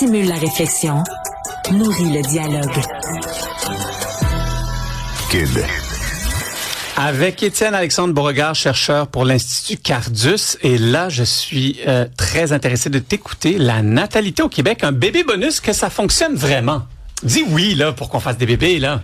stimule la réflexion, nourrit le dialogue. Kid. Avec Étienne Alexandre Beauregard, chercheur pour l'Institut Cardus. Et là, je suis très intéressé de t'écouter. La natalité au Québec, un bébé bonus, que ça fonctionne vraiment? Dis oui, là, pour qu'on fasse des bébés, là.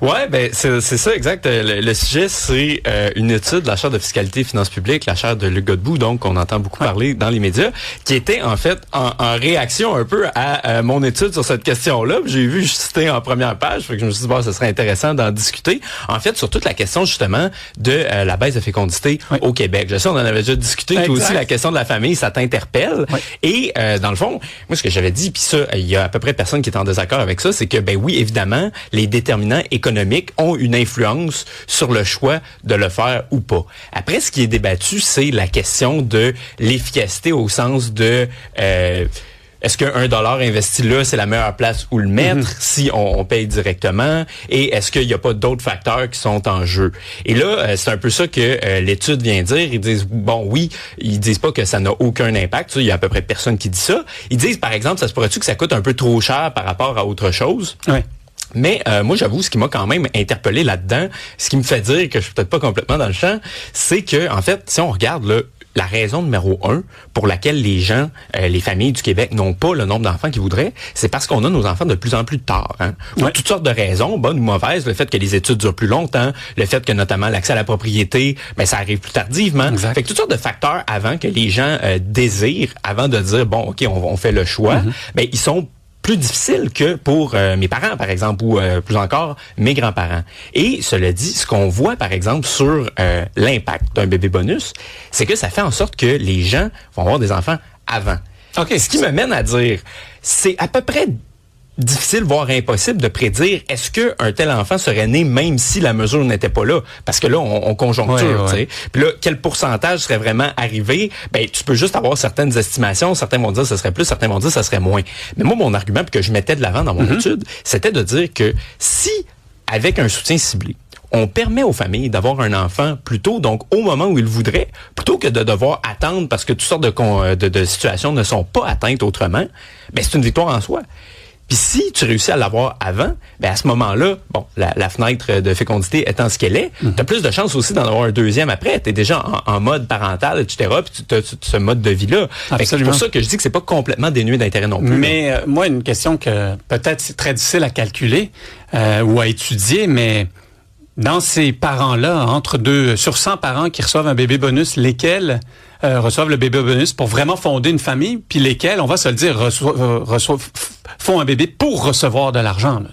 Ouais, ben c'est ça exact. Le sujet, c'est une étude de la chaire de fiscalité et finances publiques, la chaire de Luc Godbout, donc qu'on entend beaucoup parler dans les médias, qui était en fait en réaction un peu à mon étude sur cette question-là. J'ai vu citer en première page, fait que je me suis dit bon, ce serait intéressant d'en discuter. En fait, sur toute la question justement de la baisse de fécondité au Québec. Je sais, on en avait déjà discuté. Toi aussi, la question de la famille, ça t'interpelle. Et dans le fond, moi, ce que j'avais dit, puis ça, il y a à peu près personne qui est en désaccord avec ça, c'est que ben oui, évidemment, les déterminants économiques ont une influence sur le choix de le faire ou pas. Après, ce qui est débattu, c'est la question de l'efficacité au sens de est-ce qu'un dollar investi là, c'est la meilleure place où le mettre si on paye directement? Et est-ce qu'il n'y a pas d'autres facteurs qui sont en jeu? Et là, c'est un peu ça que l'étude vient dire. Ils disent, bon, oui, ils disent pas que ça n'a aucun impact. Il y a à peu près personne qui dit ça. Ils disent, par exemple, ça se pourrait-tu que ça coûte un peu trop cher par rapport à autre chose? Oui. Mais moi, j'avoue, ce qui m'a quand même interpellé là-dedans, ce qui me fait dire que je suis peut-être pas complètement dans le champ, c'est que, en fait, si on regarde là, la raison numéro 1 pour laquelle les gens, les familles du Québec n'ont pas le nombre d'enfants qu'ils voudraient, c'est parce qu'on a nos enfants de plus en plus tard. Hein? Pour toutes sortes de raisons, bonnes ou mauvaises, le fait que les études durent plus longtemps, le fait que notamment l'accès à la propriété, ben ça arrive plus tardivement. Exact. Fait que toutes sortes de facteurs avant que les gens désirent, avant de dire, bon, OK, on fait le choix, ben ils sont plus difficile que pour mes parents, par exemple, ou plus encore, mes grands-parents. Et cela dit, ce qu'on voit, par exemple, sur l'impact d'un bébé bonus, c'est que ça fait en sorte que les gens vont avoir des enfants avant. Okay. Ce qui me mène à dire, c'est à peu près difficile, voire impossible de prédire est-ce qu'un tel enfant serait né même si la mesure n'était pas là. Parce que là, on conjoncture, tu sais. Puis là, quel pourcentage serait vraiment arrivé? Ben, tu peux juste avoir certaines estimations. Certains vont dire que ce serait plus, certains vont dire que ce serait moins. Mais moi, mon argument, puis que je mettais de l'avant dans mon étude, c'était de dire que si, avec un soutien ciblé, on permet aux familles d'avoir un enfant plus tôt, donc au moment où ils voudraient, plutôt que de devoir attendre parce que toutes sortes de situations ne sont pas atteintes autrement, ben c'est une victoire en soi. Puis si tu réussis à l'avoir avant, ben à ce moment-là, bon, la fenêtre de fécondité étant ce qu'elle est, tu as plus de chances aussi d'en avoir un deuxième après. Tu es déjà en mode parental, etc. Puis tu as ce mode de vie-là. C'est pour ça que je dis que c'est pas complètement dénué d'intérêt non plus. Mais moi, une question que peut-être c'est très difficile à calculer ou à étudier, mais dans ces parents-là, sur 100 parents qui reçoivent un bébé bonus, lesquels reçoivent le bébé bonus pour vraiment fonder une famille, puis lesquels, on va se le dire, font un bébé pour recevoir de l'argent, là.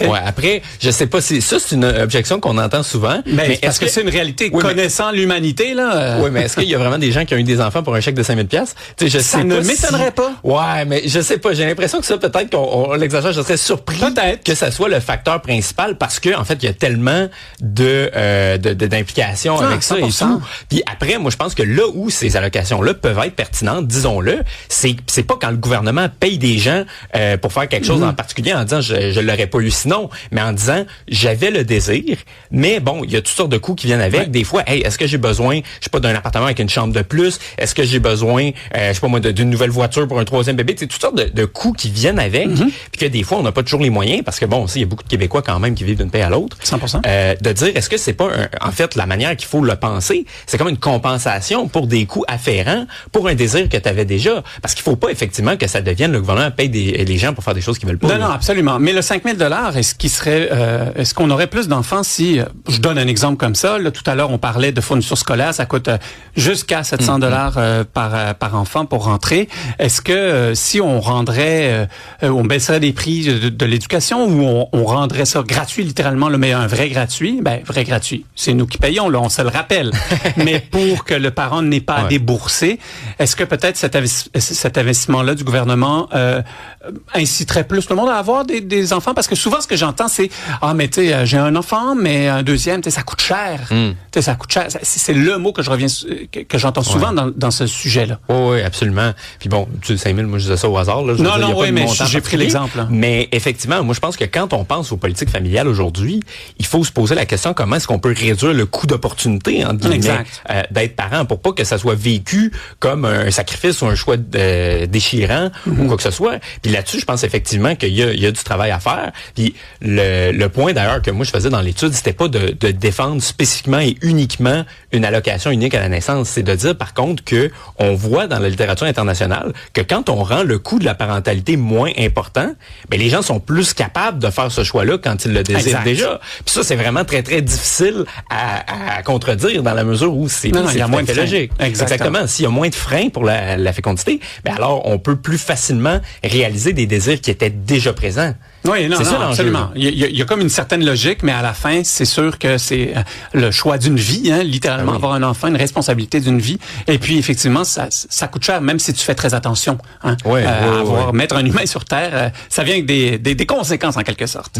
Ouais, après, je sais pas si ça c'est une objection qu'on entend souvent. Mais est-ce que c'est une réalité connaissant l'humanité là? Oui, mais est-ce qu'il y a vraiment des gens qui ont eu des enfants pour un chèque de 5 000 $? Tu sais, ça ne m'étonnerait pas. Ouais, mais je sais pas. J'ai l'impression que ça, peut-être qu'on l'exagère. Je serais surpris que ça soit le facteur principal parce que en fait, il y a tellement d'implications avec ça 100%. Et tout. Puis après, moi, je pense que là où ces allocations-là peuvent être pertinentes, disons-le, c'est pas quand le gouvernement paye des gens pour faire quelque chose en particulier en disant je l'aurais pas eu sinon, mais en disant j'avais le désir, mais bon, il y a toutes sortes de coûts qui viennent avec. Des fois, hey, est-ce que j'ai besoin, je sais pas, d'un appartement avec une chambre de plus? Est-ce que j'ai besoin, je sais pas moi, d'une nouvelle voiture pour un troisième bébé? C'est toutes sortes de coûts qui viennent avec, puis que des fois, on n'a pas toujours les moyens, parce que bon, il y a beaucoup de Québécois quand même qui vivent d'une paie à l'autre. 100%. De dire, est-ce que c'est pas, en fait, la manière qu'il faut le penser, c'est comme une compensation pour des coûts afférents, pour un désir que tu avais déjà. Parce qu'il faut pas effectivement que ça devienne le gouvernement paye les gens pour faire des choses qu'ils veulent pas. Non, absolument. Mais le 5 000 $, est-ce qu'on aurait plus d'enfants si, je donne un exemple comme ça, là, tout à l'heure on parlait de fournitures scolaires, ça coûte jusqu'à 700 $ par enfant pour rentrer. Est-ce que si on rendrait, on baisserait les prix de l'éducation ou on rendrait ça gratuit littéralement, là, mais un vrai gratuit, vrai gratuit, c'est nous qui payons, là, on se le rappelle. Mais pour que le parent n'ait pas à débourser, est-ce que peut-être cet investissement-là du gouvernement inciterait plus le monde à avoir des enfants? Parce que souvent souvent, ce que j'entends, c'est mais tu sais, j'ai un enfant, mais un deuxième, tu sais, ça coûte cher. Tu sais, ça coûte cher. C'est le mot que j'entends souvent dans ce sujet-là. Oui, absolument. Puis bon, tu sais, 5 000, moi je disais ça au hasard. Là. Mais j'ai pris l'exemple. Là. Mais effectivement, moi je pense que quand on pense aux politiques familiales aujourd'hui, il faut se poser la question comment est-ce qu'on peut réduire le coût d'opportunité entre guillemets d'être parent pour pas que ça soit vécu comme un sacrifice ou un choix déchirant ou quoi que ce soit. Puis là-dessus, je pense effectivement qu'il y a du travail à faire. Puis le point d'ailleurs que moi je faisais dans l'étude, c'était pas de défendre spécifiquement et uniquement une allocation unique à la naissance, c'est de dire par contre que on voit dans la littérature internationale que quand on rend le coût de la parentalité moins important, ben les gens sont plus capables de faire ce choix-là quand ils le désirent déjà. Puis ça, c'est vraiment très, très difficile à contredire dans la mesure où c'est moins de logique. Exactement. S'il y a moins de freins pour la fécondité, ben alors on peut plus facilement réaliser des désirs qui étaient déjà présents. Oui, non, absolument. Il y a comme une certaine logique, mais à la fin, c'est sûr que c'est le choix d'une vie, hein, littéralement, avoir un enfant, une responsabilité d'une vie. Et puis, effectivement, ça coûte cher, même si tu fais très attention. Hein, mettre un humain sur Terre, ça vient avec des conséquences, en quelque sorte.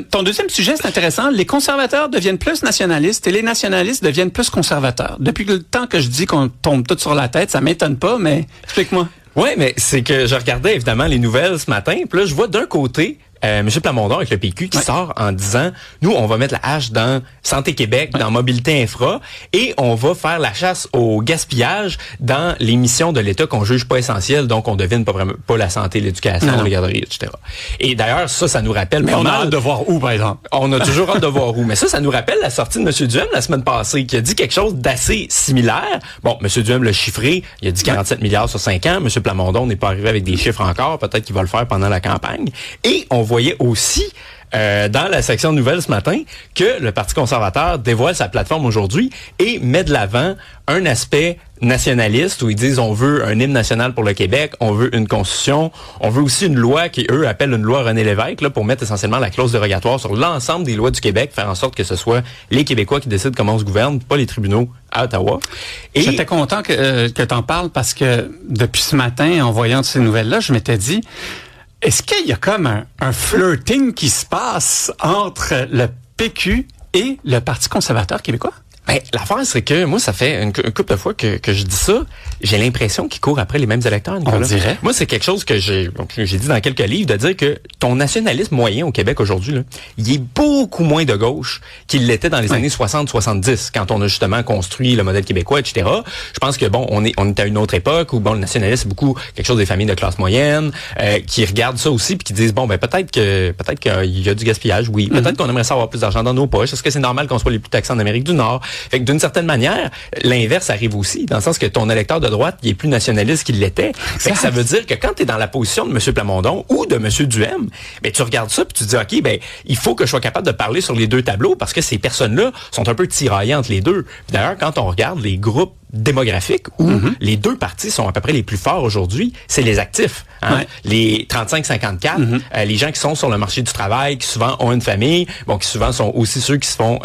Ton deuxième sujet, c'est intéressant. Les conservateurs deviennent plus nationalistes et les nationalistes deviennent plus conservateurs. Depuis le temps que je dis qu'on tombe tout sur la tête, ça m'étonne pas, mais explique-moi. Ouais, mais c'est que je regardais évidemment les nouvelles ce matin, puis là je vois d'un côté M. Plamondon avec le PQ qui sort en disant nous on va mettre la hache dans Santé Québec, dans Mobilité Infra et on va faire la chasse au gaspillage dans les missions de l'État qu'on juge pas essentielles, donc on devine pas la santé, l'éducation, les garderies, etc. Et d'ailleurs ça nous rappelle mais on a hâte de voir où par exemple. On a toujours hâte de voir où, mais ça nous rappelle la sortie de M. Duhem la semaine passée qui a dit quelque chose d'assez similaire. Bon, M. Duhem l'a chiffré, il a dit 47 milliards sur 5 ans, M. Plamondon n'est pas arrivé avec des chiffres encore, peut-être qu'il va le faire pendant la campagne. Et on voyait aussi dans la section nouvelles ce matin que le Parti conservateur dévoile sa plateforme aujourd'hui et met de l'avant un aspect nationaliste où ils disent on veut un hymne national pour le Québec, on veut une constitution, on veut aussi une loi qui eux appellent une loi René Lévesque là, pour mettre essentiellement la clause dérogatoire sur l'ensemble des lois du Québec, faire en sorte que ce soit les Québécois qui décident comment on se gouverne, pas les tribunaux à Ottawa. Et j'étais content que tu en parles parce que depuis ce matin, en voyant ces nouvelles-là, je m'étais dit est-ce qu'il y a comme un flirting qui se passe entre le PQ et le Parti conservateur québécois? Ben, l'affaire, c'est que moi, ça fait une couple de fois que je dis ça. J'ai l'impression qu'ils courent après les mêmes électeurs, Nicolas. On dirait. Moi, c'est quelque chose que j'ai dit dans quelques livres, de dire que ton nationalisme moyen au Québec aujourd'hui, là, il est beaucoup moins de gauche qu'il l'était dans les années 60-70, quand on a justement construit le modèle québécois, etc. Je pense que bon, on est à une autre époque où bon, le nationalisme, c'est beaucoup quelque chose des familles de classe moyenne, qui regardent ça aussi puis qui disent bon, ben peut-être qu'il y a du gaspillage, oui. Peut-être qu'on aimerait ça avoir plus d'argent dans nos poches. Est-ce que c'est normal qu'on soit les plus taxés en Amérique du Nord? Fait que d'une certaine manière, l'inverse arrive aussi, dans le sens que ton électeur de droite, il est plus nationaliste qu'il l'était. Fait que ça veut dire que quand tu es dans la position de M. Plamondon ou de M. Duhem, ben tu regardes ça puis tu te dis OK, ben il faut que je sois capable de parler sur les deux tableaux parce que ces personnes-là sont un peu tiraillées entre les deux. D'ailleurs, quand on regarde les groupes démographiques où les deux partis sont à peu près les plus forts aujourd'hui, c'est les actifs. Hein? Les 35-54, les gens qui sont sur le marché du travail, qui souvent ont une famille, bon, qui souvent sont aussi ceux qui se font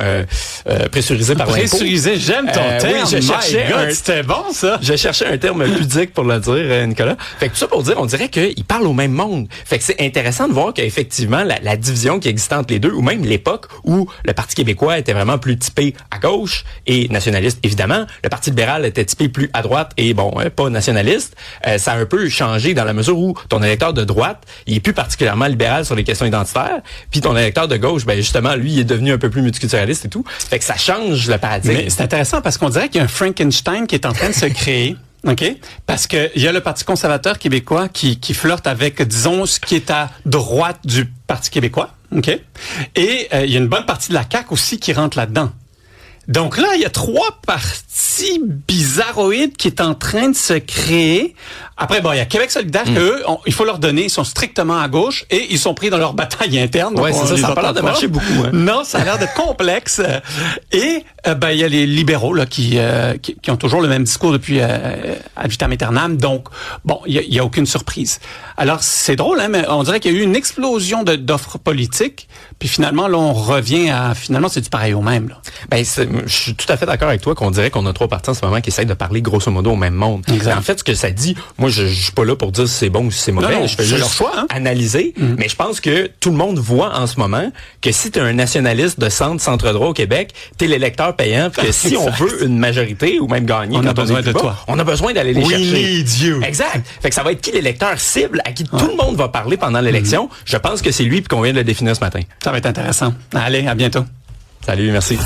pressuriser par l'impôt. Pressuriser, j'aime ton terme. Oui, c'était bon ça. Je cherchais un terme pudique pour le dire, Nicolas. Fait que tout ça pour dire, on dirait qu'ils parlent au même monde. Fait que c'est intéressant de voir qu'effectivement, la division qui existait entre les deux, ou même l'époque où le Parti québécois était vraiment plus typé à gauche et nationaliste, évidemment. Le Parti libéral était typé plus à droite et bon, pas nationaliste. Ça a un peu changé dans la mesure où ton électeur de droite, il est plus particulièrement libéral sur les questions identitaires, puis ton électeur de gauche, ben justement, lui, il est devenu un peu plus multiculturaliste et tout. Fait que ça change le paradigme. Mais c'est intéressant parce qu'on dirait qu'il y a un Frankenstein qui est en train de se créer. OK? Parce que il y a le Parti conservateur québécois qui flirte avec, disons, ce qui est à droite du Parti québécois. OK? Et il y a une bonne partie de la CAQ aussi qui rentre là-dedans. Donc là, il y a trois partis bizarroïdes qui est en train de se créer. Après, bon, il y a Québec solidaire que eux, il faut leur donner, ils sont strictement à gauche et ils sont pris dans leur bataille interne. Ouais, c'est ça, ça a pas l'air de marcher beaucoup. Hein. Non, ça a l'air d'être complexe. Et il y a les libéraux là qui ont toujours le même discours depuis ad vitam aeternam. Donc, bon, il y a aucune surprise. Alors, c'est drôle, hein, mais on dirait qu'il y a eu une explosion d'offres politiques. Puis finalement, là, on revient à... Finalement, c'est du pareil au même. Là. Ben, je suis tout à fait d'accord avec toi qu'on dirait qu'on a trois partis en ce moment qui essayent de parler grosso modo au même monde. En fait, ce que ça dit, moi, moi, je suis pas là pour dire si c'est bon ou si c'est mauvais. Non, je fais c'est juste leur choix, hein? analyser. Mais je pense que tout le monde voit en ce moment que si tu es un nationaliste de centre droit au Québec, tu es l'électeur payant. Puis que si on veut une majorité ou même gagner, on a besoin de toi. On a besoin d'aller les chercher. need you. Exact. Fait que ça va être qui l'électeur cible à qui tout le monde va parler pendant l'élection. Je pense que c'est lui puis qu'on vient de le définir ce matin. Ça va être intéressant. Allez, à bientôt. Salut, merci.